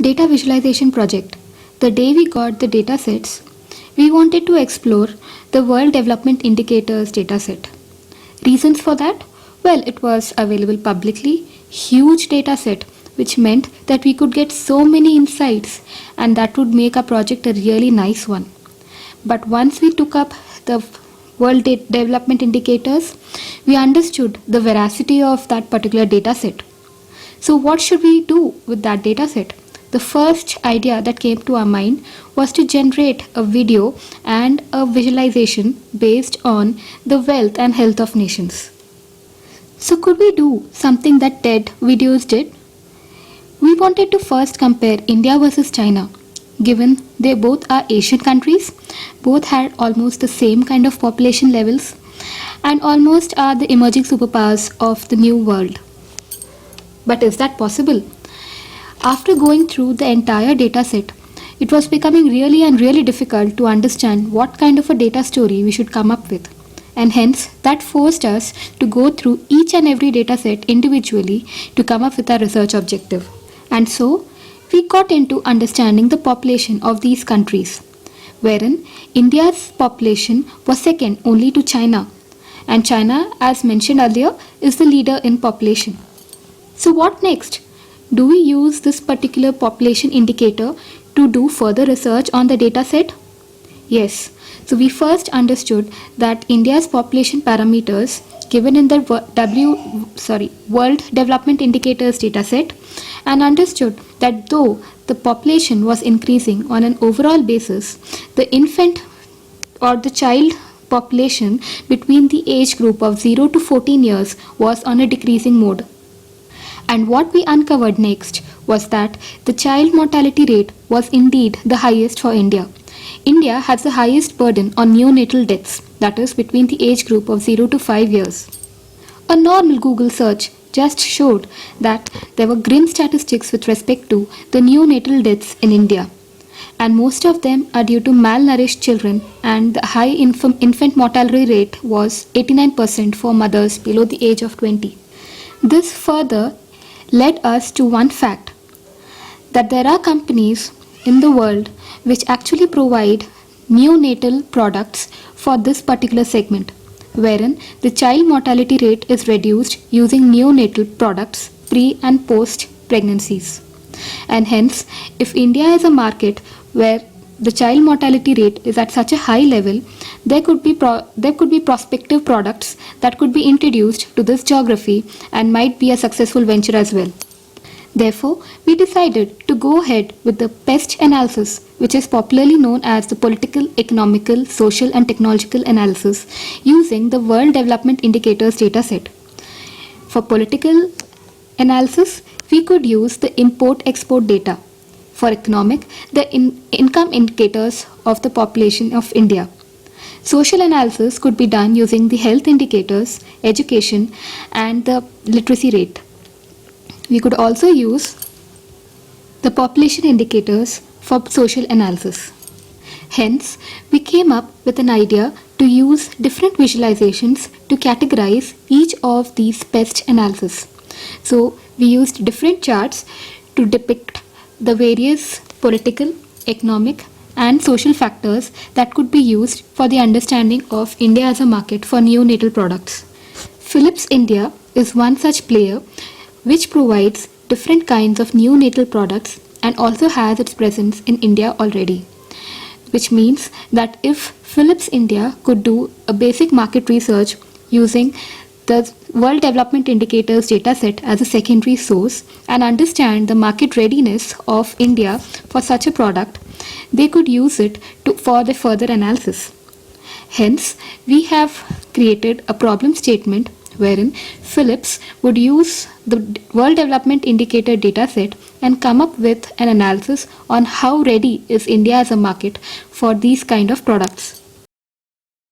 Data visualization project. The day we got the data sets, we wanted to explore the World Development Indicators dataset. Reasons for that? Well, it was available publicly, huge data set, which meant that we could get so many insights and that would make our project a really nice one. But once we took up the World Development Indicators, we understood the veracity of that particular data set. So what should we do with that data set? The first idea that came to our mind was to generate a video and a visualization based on the wealth and health of nations. So could we do something that TED videos did? We wanted to first compare India versus China. Given they both are Asian countries, both had almost the same kind of population levels, and almost are the emerging superpowers of the new world. But is that possible? After going through the entire data set, it was becoming really difficult to understand what kind of a data story we should come up with. And hence, that forced us to go through each and every data set individually to come up with our research objective. And so, we got into understanding the population of these countries, wherein India's population was second only to China, and China, as mentioned earlier, is the leader in population. So what next? Do we use this particular population indicator to do further research on the data set? Yes. So we first understood that India's population parameters given in the World Development Indicators dataset, and understood that though the population was increasing on an overall basis, the infant or the child population between the age group of 0 to 14 years was on a decreasing mode. And what we uncovered next was that the child mortality rate was indeed the highest for India. India has the highest burden on neonatal deaths, that is between the age group of 0 to 5 years. A normal Google search just showed that there were grim statistics with respect to the neonatal deaths in India, and most of them are due to malnourished children, and the high infant mortality rate was 89% for mothers below the age of 20. This further led us to one fact, that there are companies in the world which actually provide neonatal products for this particular segment, wherein the child mortality rate is reduced using neonatal products pre and post pregnancies. And hence, if India is a market where the child mortality rate is at such a high level, there could be prospective products that could be introduced to this geography and might be a successful venture as well. Therefore, we decided to go ahead with the PEST analysis, which is popularly known as the Political, Economical, Social and Technological Analysis, using the World Development Indicators dataset. For political analysis, we could use the import-export data. For economic, the income indicators of the population of India. Social analysis could be done using the health indicators, education, and the literacy rate. We could also use the population indicators for social analysis. Hence, we came up with an idea to use different visualizations to categorize each of these PEST analysis. So, we used different charts to depict the various political, economic, and social factors that could be used for the understanding of India as a market for neonatal products. Philips India is one such player which provides different kinds of neonatal products and also has its presence in India already. Which means that if Philips India could do a basic market research using the World Development Indicators dataset as a secondary source and understand the market readiness of India for such a product, they could use it for the further analysis. Hence, we have created a problem statement wherein Philips would use the World Development Indicator dataset and come up with an analysis on how ready is India as a market for these kind of products.